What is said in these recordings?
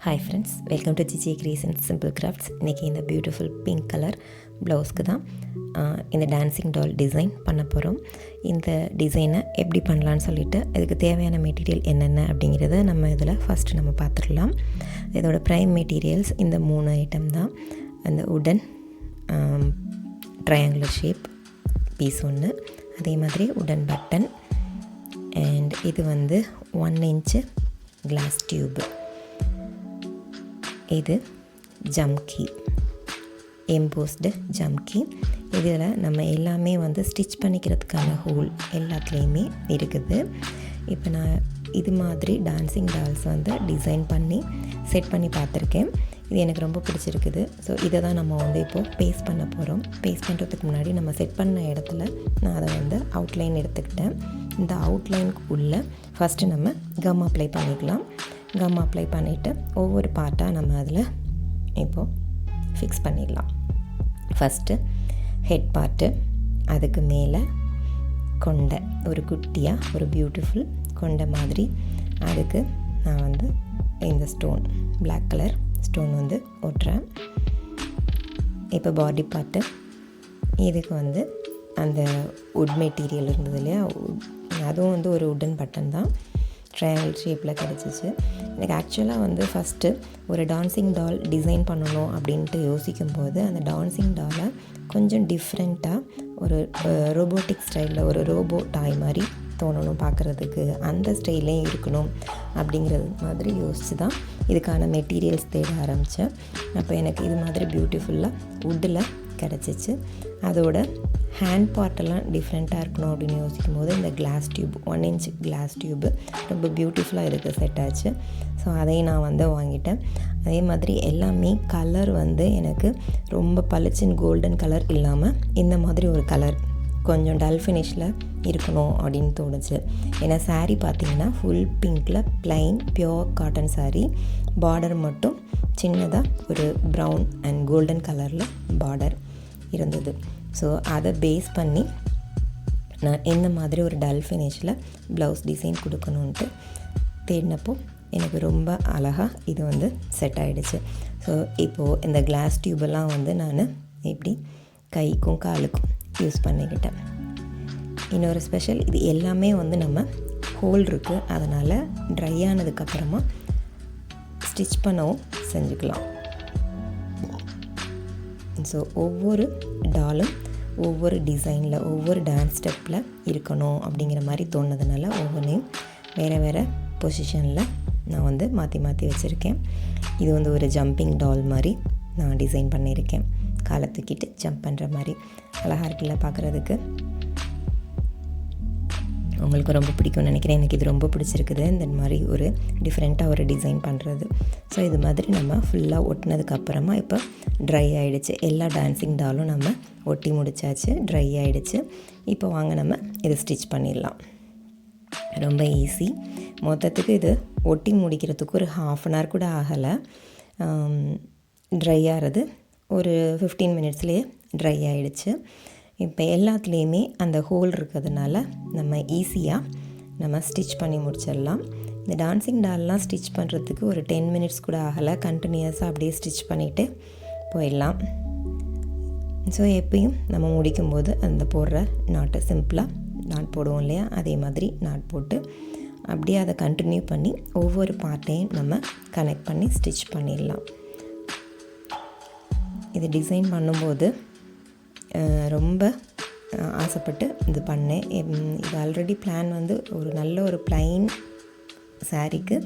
Hi friends, welcome to GG creations simple crafts. இன்றைக்கி இந்த beautiful pink colour ப்ளவுஸ்க்கு தான் இந்த டான்சிங் டால் டிசைன் பண்ண போகிறோம். இந்த டிசைனை எப்படி பண்ணலான்னு சொல்லிவிட்டு இதுக்கு தேவையான மெட்டீரியல் என்னென்ன அப்படிங்கிறத நம்ம இதில் ஃபஸ்ட்டு நம்ம பார்த்துடலாம். இதோட ப்ரைம் மெட்டீரியல்ஸ் இந்த 3 ஐட்டம் தான். அந்த உடன் ட்ரையாங்குலர் ஷேப் பீஸ் ஒன்று, அதே மாதிரி உடன் பட்டன், அண்ட் இது வந்து 1 இன்ச்சு கிளாஸ் டியூபு, இது ஜம்கி, எம்போஸ்டு ஜம்கி. இதில் நம்ம எல்லாமே வந்து ஸ்டிச் பண்ணிக்கிறதுக்கான ஹோல் எல்லாத்துலேயுமே இருக்குது. இப்போ நான் இது மாதிரி டான்சிங் டால்ஸ் வந்து டிசைன் பண்ணி செட் பண்ணி பார்த்துருக்கேன். இது எனக்கு ரொம்ப பிடிச்சிருக்குது. ஸோ இதை தான் நம்ம வந்து இப்போது பேஸ்ட் பண்ண போகிறோம். பேஸ்ட் பண்ணுறதுக்கு முன்னாடி நம்ம செட் பண்ண இடத்துல நான் அதை வந்து அவுட்லைன் எடுத்துக்கிட்டேன். இந்த அவுட்லைனுக்கு உள்ளே ஃபஸ்ட்டு நம்ம கம் அப்ளை பண்ணிக்கலாம். கம் அப்ளை பண்ணிவிட்டு ஒவ்வொரு பார்ட்டாக நம்ம அதில் இப்போது ஃபிக்ஸ் பண்ணிடலாம். ஃபஸ்ட்டு ஹெட் பார்ட்டு, அதுக்கு மேலே கொண்டை, ஒரு குட்டியாக ஒரு பியூட்டிஃபுல் கொண்டை மாதிரி, அதுக்கு நான் வந்து இந்த ஸ்டோன், பிளாக் கலர் ஸ்டோன் வந்து ஒட்டுறேன். இப்போ பாடி பார்ட்டு, இதுக்கு வந்து அந்த உட் மெட்டீரியல் இருந்தது இல்லையா, அதுவும் வந்து ஒரு உடன் பட்டன் தான், ட்ரையாங்கிள் ஷேப்பில் கிடச்சிச்சு. எனக்கு ஆக்சுவலாக வந்து ஃபஸ்ட்டு ஒரு டான்சிங் டால் டிசைன் பண்ணணும் அப்படின்ட்டு யோசிக்கும்போது அந்த டான்சிங் டாலை கொஞ்சம் டிஃப்ரெண்ட்டாக ஒரு ரோபோட்டிக் ஸ்டைலில் ஒரு ரோபோ டாய் மாதிரி தோணணும் பார்க்குறதுக்கு, அந்த ஸ்டைல்லையும் இருக்கணும் அப்படிங்கிறது மாதிரி யோசித்து தான் இதுக்கான மெட்டீரியல்ஸ் தேட ஆரம்பித்தேன். அப்போ எனக்கு இது மாதிரி பியூட்டிஃபுல்லாக வுட்டில் கிடச்சிச்சு. அதோட ஹேண்ட் பார்ட்டெல்லாம் டிஃப்ரெண்ட்டாக இருக்கணும் அப்படின்னு யோசிக்கும் போது இந்த glass tube, 1 inch glass tube ரொம்ப பியூட்டிஃபுல்லாக இதுக்கு செட் ஆச்சு. ஸோ அதையும் நான் வந்து வாங்கிட்டேன். அதே மாதிரி எல்லாமே கலர் வந்து எனக்கு ரொம்ப பளிச்சின் கோல்டன் கலர் இல்லாமல் இந்த மாதிரி ஒரு கலர் கொஞ்சம் டல் ஃபினிஷில் இருக்கணும் அப்படின்னு தோணுச்சு. ஏன்னா சாரீ பார்த்திங்கன்னா ஃபுல் பிங்க்கில் plain pure cotton sari, border மட்டும் சின்னதாக ஒரு ப்ரௌன் அண்ட் கோல்டன் கலரில் பார்டர் இருந்தது. ஸோ அதை பேஸ் பண்ணி நான் இந்த மாதிரி ஒரு டல் ஃபினிஷில் ப்ளவுஸ் டிசைன் கொடுக்கணுன்ட்டு தேடினப்போ எனக்கு ரொம்ப அழகாக இது வந்து செட் ஆகிடுச்சு. ஸோ இப்போது இந்த கிளாஸ் டியூபெல்லாம் வந்து நான் இப்படி கைக்கும் காலுக்கும் யூஸ் பண்ணிக்கிட்டேன். இன்னொரு ஸ்பெஷல், இது எல்லாமே வந்து நம்ம ஹோல் இருக்குது, அதனால் ட்ரை ஆனதுக்கப்புறமா ஸ்டிச் பண்ணவும் செஞ்சுக்கலாம். ஸோ ஒவ்வொரு டாலும் ஒவ்வொரு டிசைனில் ஒவ்வொரு டான்ஸ் ஸ்டெப்பில் இருக்கணும் அப்படிங்கிற மாதிரி தோணுதுனால ஒவ்வொன்றையும் வேறு வேறு பொசிஷனில் நான் வந்து மாற்றி மாற்றி வச்சுருக்கேன். இது வந்து ஒரு ஜம்பிங் டால் மாதிரி நான் டிசைன் பண்ணியிருக்கேன், காலை தூக்கிட்டு ஜம்ப் பண்ணுற மாதிரி. அழகாக இருக்குல்ல பார்க்குறதுக்கு, உங்களுக்கு ரொம்ப பிடிக்கும்னு நினைக்கிறேன். எனக்கு இது ரொம்ப பிடிச்சிருக்குது, இந்த மாதிரி ஒரு டிஃப்ரெண்ட்டாக ஒரு டிசைன் பண்ணுறது. ஸோ இது மாதிரி நம்ம ஃபுல்லாக ஒட்டினதுக்கப்புறமா இப்போ ட்ரை ஆகிடுச்சு. எல்லா டான்சிங் டாலும் நம்ம ஒட்டி முடித்தாச்சு, ட்ரை ஆகிடுச்சு. இப்போ வாங்க நம்ம இதை ஸ்டிச் பண்ணிடலாம். ரொம்ப ஈஸி. மொத்தத்துக்கு இது ஒட்டி முடிக்கிறதுக்கு ஒரு 1/2 அன் ஹவர் கூட ஆகலை. ட்ரை ஆகிறது ஒரு 15 மினிட்ஸ்லேயே ட்ரை ஆகிடுச்சு. இப்போ எல்லாத்துலேயுமே அந்த ஹோல் இருக்கிறதுனால நம்ம ஈஸியாக நம்ம ஸ்டிச் பண்ணி முடிச்சிடலாம். இந்த டான்சிங் டால்லாம் ஸ்டிச் பண்ணுறதுக்கு ஒரு 10 மினிட்ஸ் கூட ஆகலை. கண்டினியூஸாக அப்படியே ஸ்டிச் பண்ணிவிட்டு போயிடலாம். ஸோ எப்பயும் நம்ம முடிக்கும்போது அந்த போடுற நாட்டை சிம்பிளாக நாட் போடுவோம் இல்லையா, அதே மாதிரி நாட் போட்டு அப்படியே அதை கண்டினியூ பண்ணி ஒவ்வொரு பார்ட்டையும் நம்ம கனெக்ட் பண்ணி ஸ்டிச் பண்ணிடலாம். இது டிசைன் பண்ணும்போது ரொம்ப ஆசைப்பட்டு இது பண்ணேன். இது ஆல்ரெடி பிளான் வந்து ஒரு நல்ல ஒரு ப்ளைன் சாரீக்கு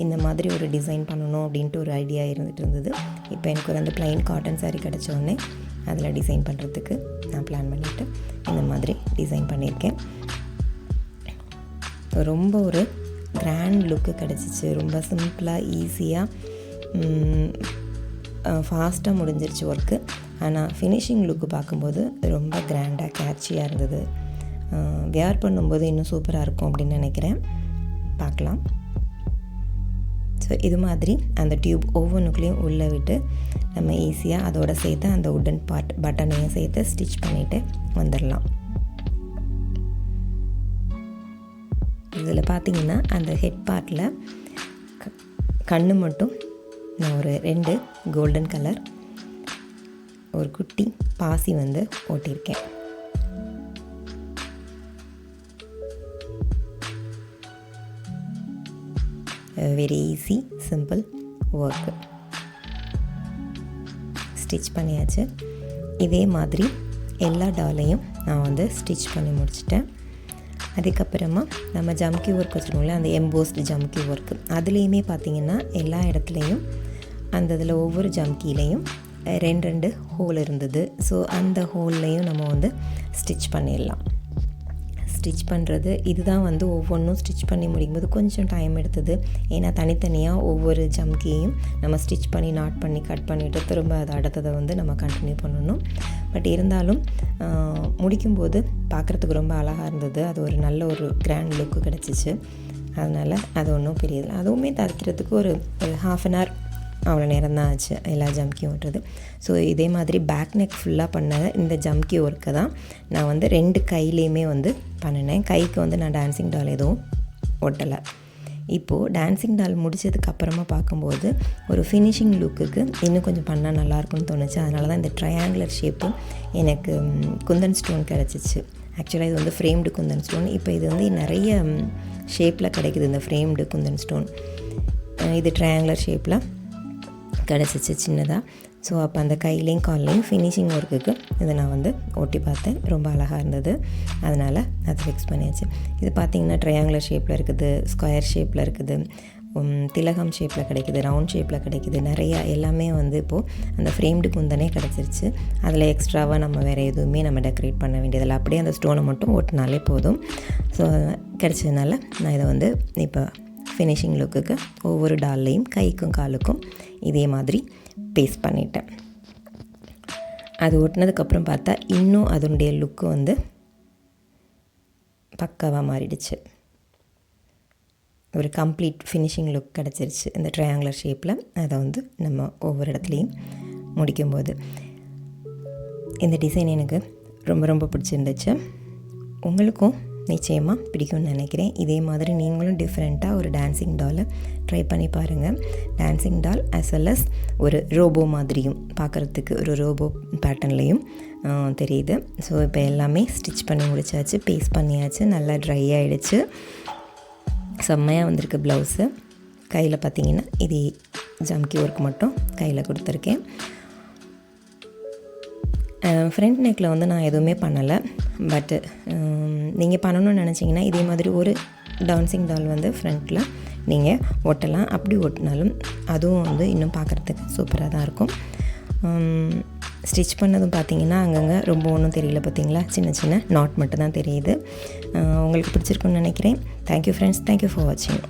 இந்த மாதிரி ஒரு டிசைன் பண்ணணும் அப்படின்ட்டு ஒரு ஐடியா இருந்தது. இப்போ எனக்கு ஒரு அந்த ப்ளைன் காட்டன் சாரீ கிடச்சோடனே அதில் டிசைன் பண்ணுறதுக்கு நான் பிளான் பண்ணிவிட்டு இந்த மாதிரி டிசைன் பண்ணியிருக்கேன். ரொம்ப ஒரு கிராண்ட் லுக்கு கிடச்சிச்சு. ரொம்ப சிம்பிளாக ஈஸியாக ஃபாஸ்ட்டாக முடிஞ்சிருச்சு ஒர்க்கு. ஆனால் ஃபினிஷிங் லுக்கு பார்க்கும்போது ரொம்ப கிராண்டாக கேட்சியாக இருந்தது. வேர் பண்ணும்போது இன்னும் சூப்பராக இருக்கும் அப்படின்னு நினைக்கிறேன். பார்க்கலாம். ஸோ இது மாதிரி அந்த டியூப் ஒவ்வொன்றுக்குள்ளேயும் உள்ளே விட்டு நம்ம ஈஸியாக அதோடு சேர்த்து அந்த உடன் பார்ட் பட்டனையும் சேர்த்து ஸ்டிச் பண்ணிவிட்டு வந்துடலாம். இதில் பார்த்திங்கன்னா அந்த ஹெட் பார்ட்டில் கண்ணு மட்டும் நான் ஒரு 2 கோல்டன் கலர் ஒரு குட்டி பாசி வந்து ஓட்டியிருக்கேன். Very easy simple work. Stitch பண்ணியாச்சு. இதே மாதிரி எல்லா டாலையும் நான் வந்து ஸ்டிச் பண்ணி முடிச்சிட்டேன். அதுக்கப்புறமா நம்ம ஜம்கி ஒர்க் வச்சுருக்கோம்ல, அந்த எம்போஸ்டு ஜம்கி ஒர்க்கு, அதுலேயுமே பார்த்திங்கன்னா எல்லா இடத்துலையும் அந்த இதில் ஒவ்வொரு ஜம்கிலையும் 2 ஹோல் இருந்தது. ஸோ அந்த ஹோல்லையும் நம்ம வந்து ஸ்டிச் பண்ணிடலாம். ஸ்டிச் பண்ணுறது இதுதான் வந்து ஒவ்வொன்றும் ஸ்டிச் பண்ணி முடிக்கும்போது கொஞ்சம் டைம் எடுத்தது. ஏன்னா தனித்தனியாக ஒவ்வொரு ஜம்கியையும் நம்ம ஸ்டிச் பண்ணி நாட் பண்ணி கட் பண்ணிவிட்டு திரும்ப அதை அடுத்ததை வந்து நம்ம கண்டினியூ பண்ணணும். பட் இருந்தாலும் முடிக்கும்போது பார்க்குறதுக்கு ரொம்ப அழகாக இருந்தது. அது ஒரு நல்ல ஒரு கிராண்ட் லுக்கு கிடச்சிச்சு. அதனால் அது ஒன்றும் பெரியதில்லை. அதுவுமே தைக்கிறதுக்கு ஒரு 1/2 an hour அவ்வளோ நேரம் தான் ஆச்சு எல்லா ஜம்கியும் ஓட்டுறது. ஸோ இதே மாதிரி பேக் நெக் ஃபுல்லாக பண்ண இந்த ஜம்கி ஒர்க்கை தான் நான் வந்து 2 கையிலையுமே வந்து பண்ணினேன். கைக்கு வந்து நான் டான்ஸிங் டால் எதுவும் ஒட்டலை. இப்போது டான்ஸிங் டால் முடித்ததுக்கப்புறமா பார்க்கும்போது ஒரு ஃபினிஷிங் லுக்குக்கு இன்னும் கொஞ்சம் பண்ணால் நல்லாயிருக்குன்னு தோணுச்சு. அதனால தான் இந்த ட்ரையாங்குலர் ஷேப்பு எனக்கு குந்தன் ஸ்டோன் கிடச்சிச்சு. ஆக்சுவலாக இது வந்து ஃப்ரேம்டு குந்தன் ஸ்டோன். இப்போ இது வந்து நிறைய ஷேப்பில் கிடைக்குது இந்த ஃப்ரேம்டு குந்தன் ஸ்டோன். இது ட்ரையாங்குலர் ஷேப்பில் கிடச்சிச்சு சின்னதாக. ஸோ அப்போ அந்த கையிலையும் கால்லையும் ஃபினிஷிங் ஒர்க்குக்கு இதை நான் வந்து ஓட்டி பார்த்தேன். ரொம்ப அழகாக இருந்தது. அதனால் அதை ஃபிக்ஸ் பண்ணியாச்சு. இது பார்த்திங்கன்னா ட்ரையாங்குலர் ஷேப்பில் இருக்குது, ஸ்கொயர் ஷேப்பில் இருக்குது, திலகம் ஷேப்பில் கிடைக்குது, ரவுண்ட் ஷேப்பில் கிடைக்குது. நிறையா எல்லாமே வந்து இப்போது அந்த ஃப்ரேம்டு குந்தனே கிடச்சிருச்சு. அதில் எக்ஸ்ட்ராவாக நம்ம வேறு எதுவுமே நம்ம டெக்கரேட் பண்ண வேண்டியதில்லை. அப்படியே அந்த ஸ்டோனை மட்டும் ஓட்டினாலே போதும். ஸோ கிடச்சதுனால நான் இதை வந்து இப்போ ஃபினிஷிங் லுக்குக்கு ஒவ்வொரு டால்லையும் கைக்கும் காலுக்கும் இதே மாதிரி பேஸ்ட் பண்ணிட்டேன். அது ஒட்டினதுக்கப்புறம் பார்த்தா இன்னும் அதனுடைய லுக்கு வந்து பக்காவாக மாறிடுச்சு. ஒரு கம்ப்ளீட் ஃபினிஷிங் லுக் கிடச்சிருச்சு இந்த ட்ரையாங்குலர் ஷேப்பில். அதை வந்து நம்ம ஒவ்வொரு இடத்துலையும் முடிக்கும்போது இந்த டிசைன் எனக்கு ரொம்ப ரொம்ப பிடிச்சிருந்துச்சு. உங்களுக்கும் நிச்சயமாக பிடிக்கும்னு நினைக்கிறேன். இதே மாதிரி நீங்களும் டிஃப்ரெண்ட்டாக ஒரு டான்ஸிங் டாலை ட்ரை பண்ணி பாருங்கள். டான்ஸிங் டால் ஆஸ் வெல் அஸ் ஒரு ரோபோ மாதிரியும் பார்க்குறதுக்கு ஒரு ரோபோ பேட்டர்ன்லேயும் தெரியுது. ஸோ இப்போ எல்லாமே ஸ்டிச் பண்ணி முடிச்சாச்சு, பேஸ்ட் பண்ணியாச்சு, நல்லா ட்ரை ஆகிடுச்சு. செம்மையாக வந்திருக்கு ப்ளவுஸு. கையில் பார்த்திங்கன்னா இது ஜம்கி ஒர்க் மட்டும் கையில் கொடுத்துருக்கேன். ஃப்ரண்ட் நெக்கில் வந்து நான் எதுவுமே பண்ணலை. பட்டு நீங்கள் பண்ணணும்னு நினச்சிங்கன்னா இதே மாதிரி ஒரு டான்ஸிங் டால் வந்து ஃப்ரண்ட்டில் நீங்கள் ஒட்டலாம். அப்படி ஒட்டினாலும் அதுவும் வந்து இன்னும் பார்க்குறதுக்கு சூப்பராக தான் இருக்கும். ஸ்டிச் பண்ணதும் பார்த்திங்கன்னா அங்கங்கே ரொம்ப ஒன்றும் தெரியல பார்த்திங்களா, சின்ன சின்ன நாட் மட்டும் தான் தெரியுது. உங்களுக்கு பிடிச்சிருக்குன்னு நினைக்கிறேன். தேங்க்யூ ஃப்ரெண்ட்ஸ், தேங்க்யூ ஃபார் வாட்சிங்.